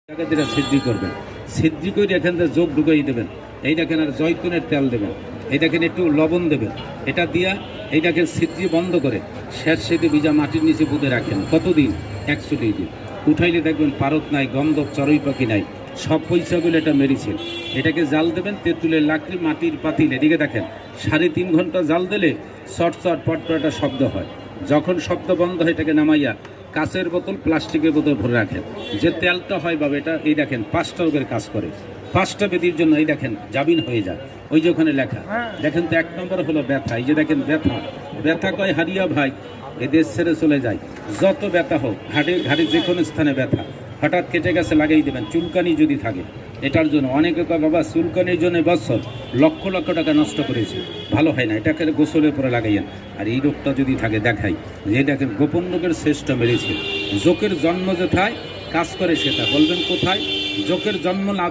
জায়গাতে সিদ্ধি করবেন, সিদ্ধি করে এখান থেকে যোগ ঢুকাই দেবেন। এই দেখেন আর জয়তুনের তেল দেবেন, এই দেখেন একটু লবণ দেবেন, এটা দিয়া এই দেখেন সিদ্ধি বন্ধ করে শেষ সেটি ভিজা মাটির নিচে পুঁতে রাখেন। কতদিন? 120 দিন। উঠাইলে দেখবেন পারত নাই, গন্ধ, চড়ুই পাখি নাই, সব পয়সাগুলো এটা মেডিসিন। এটাকে জাল দেবেন তেঁতুলের লাকড়ি মাটির পাতিল, এদিকে দেখেন 3.5 ঘন্টা জাল দিলে চট চট পটপটা শব্দ হয়। যখন শব্দ বন্ধ হয় এটাকে নামাইয়া কাঁচের বোতল, প্লাস্টিকের বোতল ভরে রাখেন। যে তেলটা হয় বাবা, এটা এই দেখেন 5টা রোগের কাজ করে, 5টা ব্যাধির জন্য। এই দেখেন জামিন হয়ে যায়, ওই যে ওখানে লেখা দেখেন তো। 1 নম্বর হলো ব্যথা। এই যে দেখেন ব্যথা, ব্যথা কয় হারিয়া ভাই এ দেশ ছেড়ে চলে যায়। যত ব্যথা হোক, ঘাড়ে যে কোনো স্থানে ব্যথা, হঠাৎ কেটে গেছে লাগাই দেবেন। চুলকানি যদি থাকে এটার জন্য, অনেকে কয় বাবা চুলকানির জন্য বছর লক্ষ লক্ষ টাকা নষ্ট করেছে, ভালো হয় না, এটাকে গোসলের পরে লাগাইয়েন। আর এই রোগটা যদি থাকে দেখাই যে দেখেন গোপন রোগের শ্রেষ্ঠ মেডিসিন। জোকের জন্ম যেথায় কাজ করে সেটা বলবেন কোথায়? জোকের জন্ম না